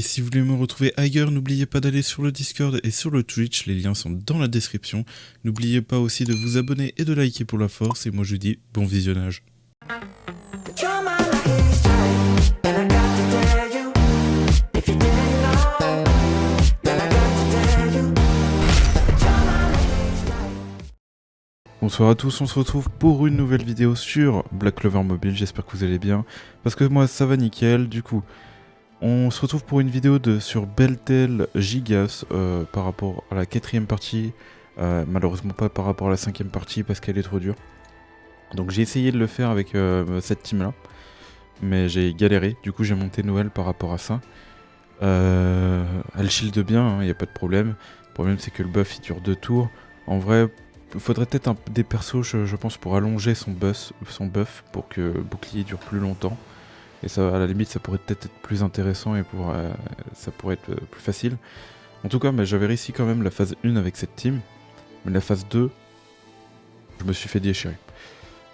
Et si vous voulez me retrouver ailleurs, n'oubliez pas d'aller sur le Discord et sur le Twitch, les liens sont dans la description. N'oubliez pas aussi de vous abonner et de liker pour la force, et moi je vous dis bon visionnage. Bonsoir à tous, on se retrouve pour une nouvelle vidéo sur Black Clover Mobile, j'espère que vous allez bien, parce que moi ça va nickel. Du coup, on se retrouve pour une vidéo sur Beltel Gigas par rapport à la 4ème partie, malheureusement pas par rapport à la 5ème partie parce qu'elle est trop dure. Donc j'ai essayé de le faire avec cette team là, mais j'ai galéré, du coup j'ai monté Noël par rapport à ça. Elle shield bien, y a pas de problème. Le problème c'est que le buff il dure 2 tours. En vrai, il faudrait peut-être des persos, je pense, pour allonger son buff pour que le bouclier dure plus longtemps. Et ça, à la limite, ça pourrait peut-être être plus intéressant et ça pourrait être plus facile. En tout cas, j'avais réussi quand même la phase 1 avec cette team. Mais la phase 2, je me suis fait déchirer.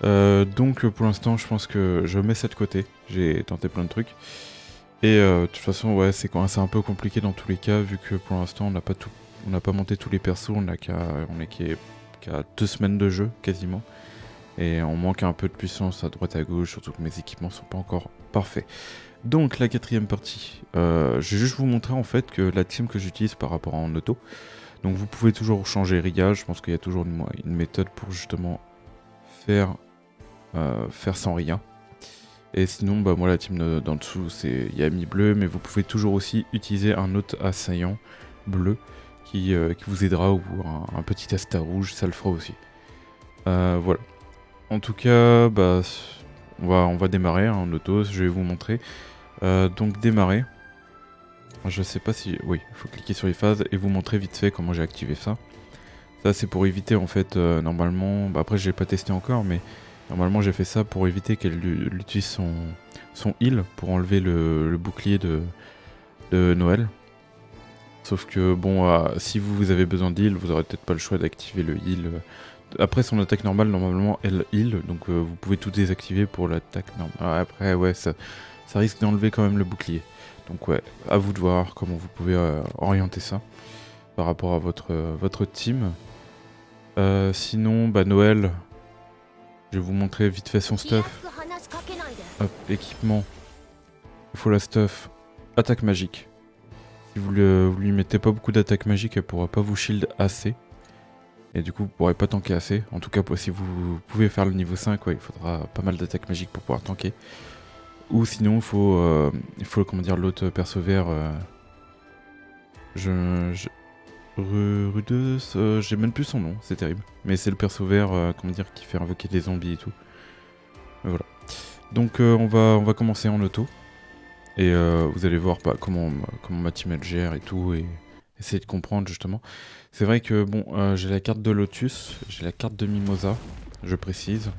Donc pour l'instant, je pense que je mets ça de côté. J'ai tenté plein de trucs. Et de toute façon, ouais, c'est un peu compliqué dans tous les cas, vu que pour l'instant, on n'a pas monté tous les persos. On est qu'à 2 semaines de jeu, quasiment. Et on manque un peu de puissance à droite à gauche, surtout que mes équipements sont pas encore parfaits. Donc la 4ème partie, je vais juste vous montrer en fait que la team que j'utilise par rapport à en auto. Donc vous pouvez toujours changer Ria, je pense qu'il y a toujours une méthode pour justement faire sans Ria. Et sinon, moi la team d'en dessous, il y a Mi bleu, mais vous pouvez toujours aussi utiliser un autre assaillant bleu qui vous aidera, ou un petit Asta rouge, ça le fera aussi. Voilà. En tout cas, on va démarrer en auto, je vais vous montrer. Donc démarrer. Je sais pas si... Oui, il faut cliquer sur les phases et vous montrer vite fait comment j'ai activé ça. Ça c'est pour éviter en fait, normalement... après j'ai pas testé encore, mais normalement j'ai fait ça pour éviter qu'elle utilise son heal pour enlever le bouclier de Noël. Sauf que bon, si vous avez besoin d'heal, vous aurez peut-être pas le choix d'activer le heal. Après son attaque normale, normalement elle heal, donc vous pouvez tout désactiver pour l'attaque normale. Après ouais, ça risque d'enlever quand même le bouclier. Donc ouais, à vous de voir comment vous pouvez orienter ça par rapport à votre team. Sinon, Noël, je vais vous montrer vite fait son stuff. Hop, équipement, il faut la stuff, attaque magique. Si vous lui mettez pas beaucoup d'attaque magique, elle pourra pas vous shield assez. Et du coup, vous pourrez pas tanker assez. En tout cas, si vous pouvez faire le niveau 5, ouais, il faudra pas mal d'attaque magique pour pouvoir tanker. Ou sinon, il faut comment dire, l'autre perso vert. Rudeus, j'ai même plus son nom, c'est terrible. Mais c'est le perso vert, comment dire, qui fait invoquer des zombies et tout. Voilà. Donc on va commencer en auto. Et vous allez voir comment ma team elle gère et tout, et essayer de comprendre justement. C'est vrai que bon, j'ai la carte de Lotus, j'ai la carte de Mimosa, je précise.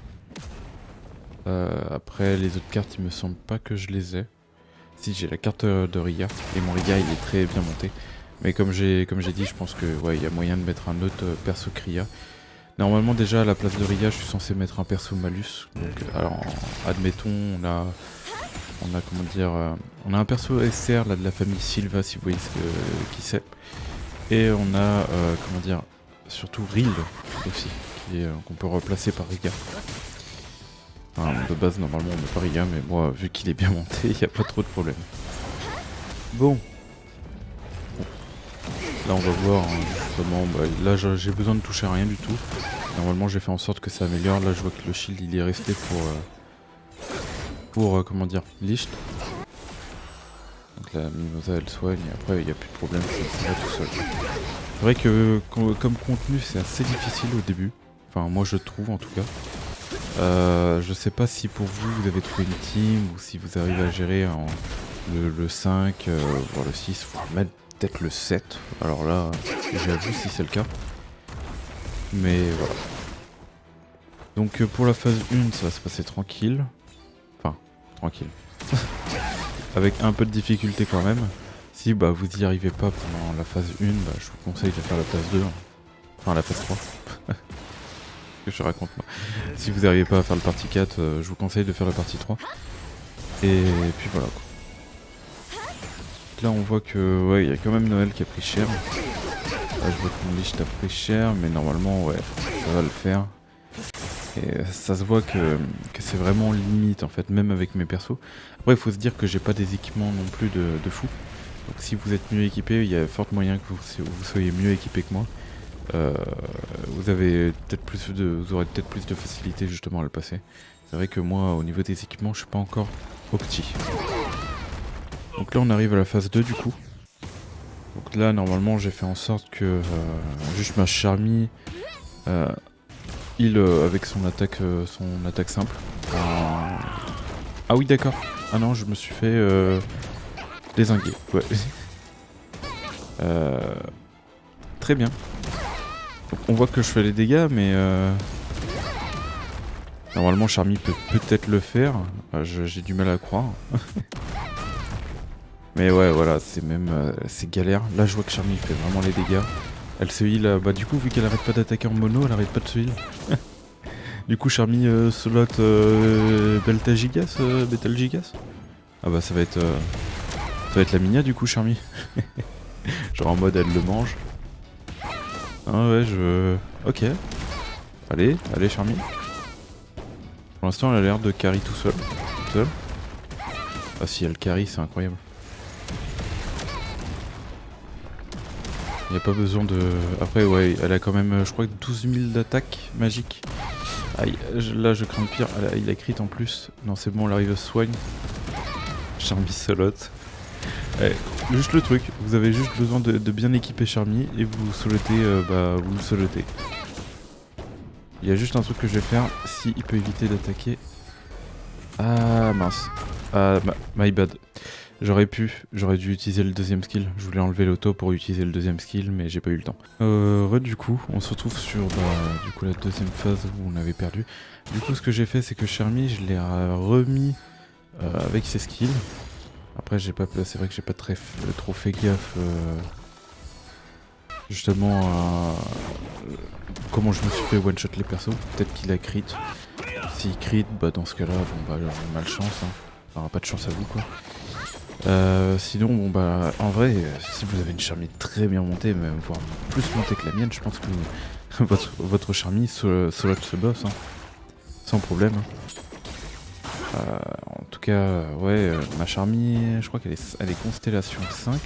Après les autres cartes, il me semble pas que je les ai. Si, j'ai la carte de Ria, et mon Ria il est très bien monté. Mais comme j'ai dit, je pense que ouais, il y a moyen de mettre un autre perso Cria. Normalement déjà à la place de Ria, je suis censé mettre un perso Malus. Donc alors admettons, on a comment dire, on a un perso SR là de la famille Silva, si vous voyez qui c'est. Et on a comment dire, surtout Ril aussi, qu'on peut replacer par Ria. Enfin, de base normalement on met pas Ria, mais moi vu qu'il est bien monté, il n'y a pas trop de problème. Bon. Là on va voir justement, là j'ai besoin de toucher à rien du tout. Normalement j'ai fait en sorte que ça améliore. Là je vois que le shield il est resté pour comment dire, Licht. Donc la Mimosa elle soigne et après il n'y a plus de problème, ça va tout seul. C'est vrai que comme contenu c'est assez difficile au début. Enfin moi je trouve en tout cas. Je sais pas si pour vous avez trouvé une team ou si vous arrivez à gérer le 5, voire le 6, voire même peut-être le 7. Alors là, j'avoue si c'est le cas. Mais voilà. Donc pour la phase 1, ça va se passer tranquille. Enfin, tranquille. Avec un peu de difficulté quand même. Si vous y arrivez pas pendant la phase 1, je vous conseille de faire la phase 2. Enfin la phase 3. Que je raconte moi. Si vous n'arrivez pas à faire le partie 4, je vous conseille de faire la partie 3. Et puis voilà quoi. là on voit que ouais, il y a quand même Noël qui a pris cher. Là je vois que mon Lich a pris cher, mais normalement ouais, ça va le faire. Et ça se voit que c'est vraiment limite en fait, même avec mes persos. Après il faut se dire que j'ai pas des équipements non plus de fou. Donc si vous êtes mieux équipé, il y a fort moyen que vous soyez mieux équipé que moi. Vous aurez peut-être plus de facilité justement à le passer. C'est vrai que moi au niveau des équipements je suis pas encore opti. Donc là on arrive à la phase 2 du coup. Donc là normalement j'ai fait en sorte que juste ma Charmy heal avec son attaque simple. Ah oui d'accord. Ah non je me suis fait dézinguer. Ouais. Très bien. Donc on voit que je fais les dégâts mais normalement Charmy peut peut-être le faire. J'ai du mal à croire. Mais ouais voilà c'est même c'est galère. Là je vois que Charmy fait vraiment les dégâts. Elle se heal, bah du coup vu qu'elle arrête pas d'attaquer en mono, elle arrête pas de se heal. Du coup Charmy slot Beltagigas, Betelgigas. Ah bah ça va être la Minia du coup Charmy. Genre en mode elle le mange. Ah ouais ok. Allez Charmy. Pour l'instant elle a l'air de carry tout seul. Ah si elle carry c'est incroyable. Il n'y a pas besoin de... Après ouais elle a quand même je crois 12 000 d'attaque magique. Aïe, là je crains le pire, il a crit en plus. Non c'est bon, elle arrive à soigne. Charmy solote. Juste le truc, vous avez juste besoin de bien équiper Charmy et vous solotez, vous le solotez. Il y a juste un truc que je vais faire, si il peut éviter d'attaquer. Ah mince. Ah my bad. J'aurais dû utiliser le deuxième skill. Je voulais enlever l'auto pour utiliser le deuxième skill, mais j'ai pas eu le temps. Du coup, on se retrouve sur du coup la deuxième phase où on avait perdu. Du coup, ce que j'ai fait, c'est que Charmy, je l'ai remis avec ses skills. Après, c'est vrai que j'ai pas trop fait gaffe justement à comment je me suis fait one shot les persos. Peut-être qu'il a crit. S'il crit, bah dans ce cas-là, bon bah malchance. Hein. Enfin, pas de chance à vous quoi. Sinon, bon bah, en vrai, si vous avez une Charmy très bien montée, même voire plus montée que la mienne, je pense que votre Charmy solote ce boss, hein, sans problème. En tout cas, ouais, ma Charmy, je crois qu'elle est Constellation 5,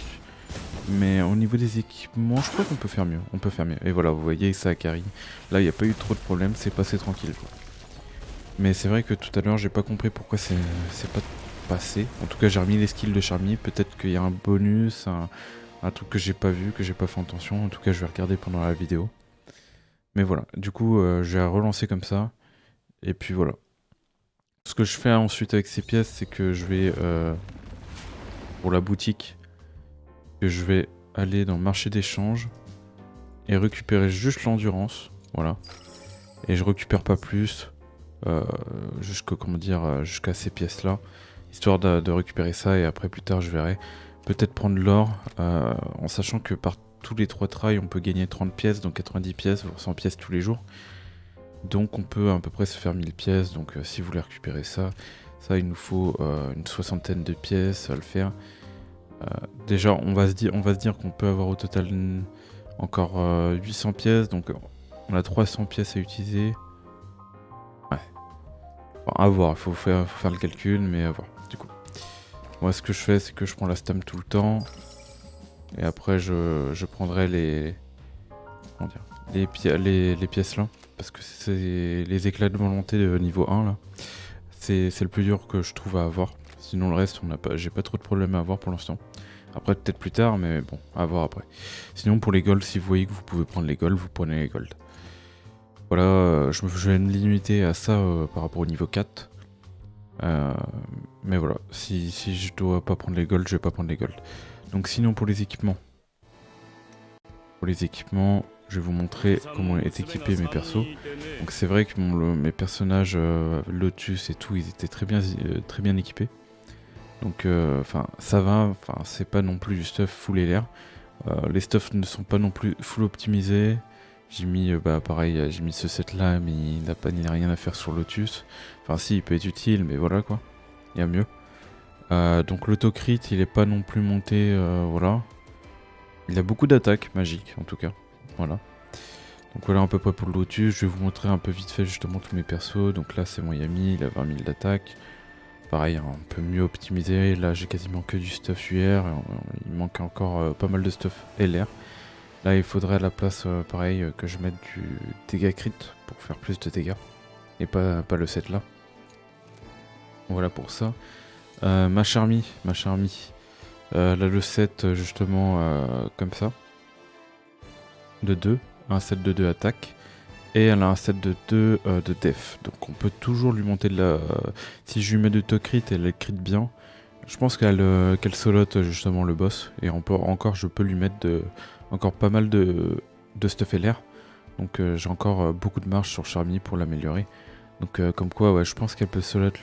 mais au niveau des équipements, je crois qu'on peut faire mieux. On peut faire mieux. Et voilà, vous voyez, ça a carry. Là, il n'y a pas eu trop de problèmes, c'est passé tranquille. Quoi. Mais c'est vrai que tout à l'heure, j'ai pas compris pourquoi c'est pas passé. En tout cas, j'ai remis les skills de Charmy. Peut-être qu'il y a un bonus, un truc que j'ai pas vu, que j'ai pas fait attention. En tout cas, je vais regarder pendant la vidéo. Mais voilà, du coup, je vais relancer comme ça. Et puis voilà. Ce que je fais ensuite avec ces pièces, c'est que je vais, pour la boutique, que je vais aller dans le marché d'échange et récupérer juste l'endurance. Voilà. Et je récupère pas plus. Jusqu'à ces pièces là, histoire de récupérer ça, et après plus tard je verrai peut-être prendre l'or, en sachant que par tous les 3 trails on peut gagner 30 pièces, donc 90 pièces, voire 100 pièces tous les jours, donc on peut à peu près se faire 1000 pièces, donc si vous voulez récupérer ça il nous faut une 60aine de pièces à le faire. Déjà on va se dire qu'on peut avoir au total encore 800 pièces, donc on a 300 pièces à utiliser. Enfin, à voir, il faut faire le calcul, mais à voir, du coup. Moi, ce que je fais, c'est que je prends la stam tout le temps. Et après, je prendrai les... Comment dire, les pièces là. Parce que c'est les éclats de volonté de niveau 1, là. C'est le plus dur que je trouve à avoir. Sinon, le reste, j'ai pas trop de problèmes à avoir pour l'instant. Après, peut-être plus tard, mais bon, à voir après. Sinon, pour les golds, si vous voyez que vous pouvez prendre les golds, vous prenez les golds. Voilà, je vais me limiter à ça par rapport au niveau 4. Mais voilà, si je dois pas prendre les golds, je vais pas prendre les golds. Donc sinon pour les équipements. Je vais vous montrer comment est équipé mes persos. Donc c'est vrai que mes personnages Lotus et tout, ils étaient très bien équipés. Donc enfin ça va, enfin c'est pas non plus du stuff full et l'air. Les stuffs ne sont pas non plus full optimisés. J'ai mis, pareil, j'ai mis ce set là, mais il n'a rien à faire sur Lotus. Enfin si, il peut être utile, mais voilà quoi. Il y a mieux. Donc l'autocrit il est pas non plus monté, voilà. Il a beaucoup d'attaques magiques en tout cas, voilà. Donc voilà à peu près pour le Lotus, je vais vous montrer un peu vite fait justement tous mes persos. Donc là c'est mon Yami, il a 20 000 d'attaque. Pareil, un peu mieux optimisé, là j'ai quasiment que du stuff UR, il manque encore pas mal de stuff LR. Là il faudrait à la place, pareil, que je mette du dégâts crit pour faire plus de dégâts. Et pas le set là. Voilà pour ça. Ma Charmy. Là le set justement comme ça. De 2. Un set de 2 attaques. Et elle a un set de 2 de def. Donc on peut toujours lui monter de la... si je lui mets de to crit et elle crit bien, je pense qu'elle solote justement le boss. Et encore je peux lui mettre encore pas mal de stuff LR. Donc j'ai encore beaucoup de marge sur Charmy pour l'améliorer. Donc comme quoi ouais, je pense qu'elle peut solote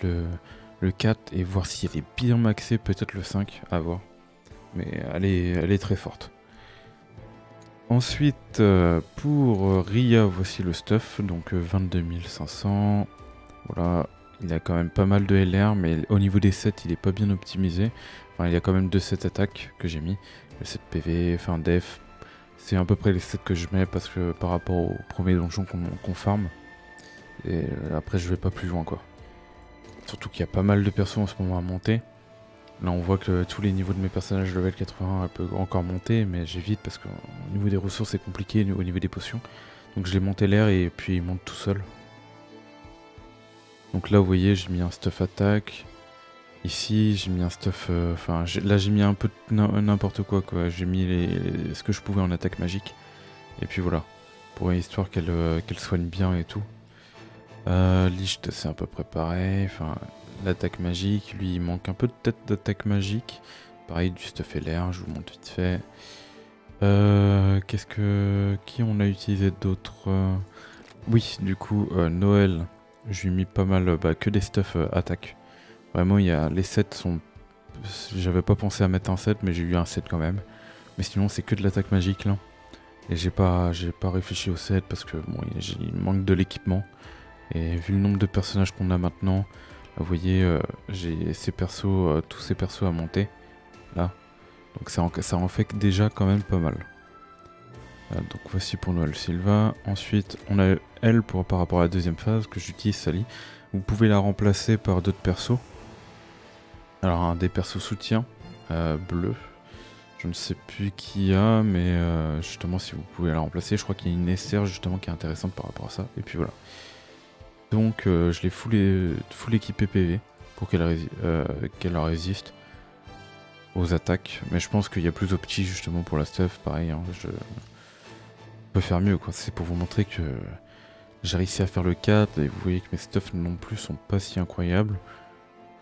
le 4 et voir si elle est bien maxée, peut-être le 5, à voir. Mais elle est très forte. Ensuite, pour Ria, voici le stuff, donc 22 500. Voilà, il a quand même pas mal de LR, mais au niveau des sets, il est pas bien optimisé. Enfin, il y a quand même 2 sets attaques que j'ai mis. Le set PV, enfin def, c'est à peu près les sets que je mets parce que par rapport au premier donjon qu'on farm. Et après, je vais pas plus loin quoi. Surtout qu'il y a pas mal de persos en ce moment à monter. Là on voit que tous les niveaux de mes personnages level 81 peuvent encore monter, mais j'évite parce qu'au niveau des ressources c'est compliqué, au niveau des potions. Donc je l'ai monté l'air et puis il monte tout seul. Donc là vous voyez j'ai mis un stuff attaque. Ici j'ai mis un stuff... Enfin là j'ai mis un peu n'importe quoi. J'ai mis ce que je pouvais en attaque magique. Et puis voilà. Pour histoire qu'elle soigne bien et tout. Licht c'est à peu près pareil. Enfin... L'attaque magique, lui il manque un peu de tête d'attaque magique. Pareil du stuff LR, je vous montre vite fait. Qui on a utilisé d'autres Oui, du coup, Noël, je lui ai mis pas mal, que des stuff attaque. Vraiment, les sets sont... J'avais pas pensé à mettre un set, mais j'ai eu un set quand même. Mais sinon, c'est que de l'attaque magique là. Et j'ai pas réfléchi au set parce que bon, il manque de l'équipement. Et vu le nombre de personnages qu'on a maintenant... Vous voyez, j'ai tous ces persos à monter, là. Donc ça en fait déjà quand même pas mal. Donc voici pour Noël Silva. Ensuite, on a elle par rapport à la deuxième phase, que j'utilise Sally. Vous pouvez la remplacer par d'autres persos. Alors un des persos soutien, bleu. Je ne sais plus qui y a, mais justement si vous pouvez la remplacer, je crois qu'il y a une SR justement qui est intéressante par rapport à ça. Et puis voilà. Donc je l'ai full équipé PV pour qu'elle résiste aux attaques. Mais je pense qu'il y a plus d'opti justement pour la stuff, pareil, hein, je peux faire mieux quoi. C'est pour vous montrer que j'ai réussi à faire le 4 et vous voyez que mes stuffs non plus sont pas si incroyables.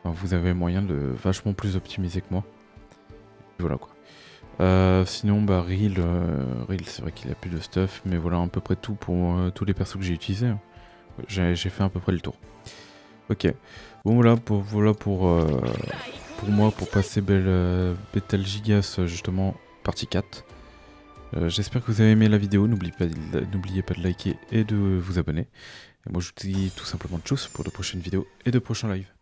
Enfin, vous avez moyen de vachement plus optimiser que moi. Et voilà quoi. Sinon bah Reel c'est vrai qu'il a plus de stuff, mais voilà à peu près tout pour tous les persos que j'ai utilisés. Hein. J'ai fait à peu près le tour. Ok. Bon voilà pour moi pour passer Bethel Gigas justement partie 4. J'espère que vous avez aimé la vidéo. N'oubliez pas de liker et de vous abonner. Et moi je vous dis tout simplement tchuss pour de prochaines vidéos et de prochains lives.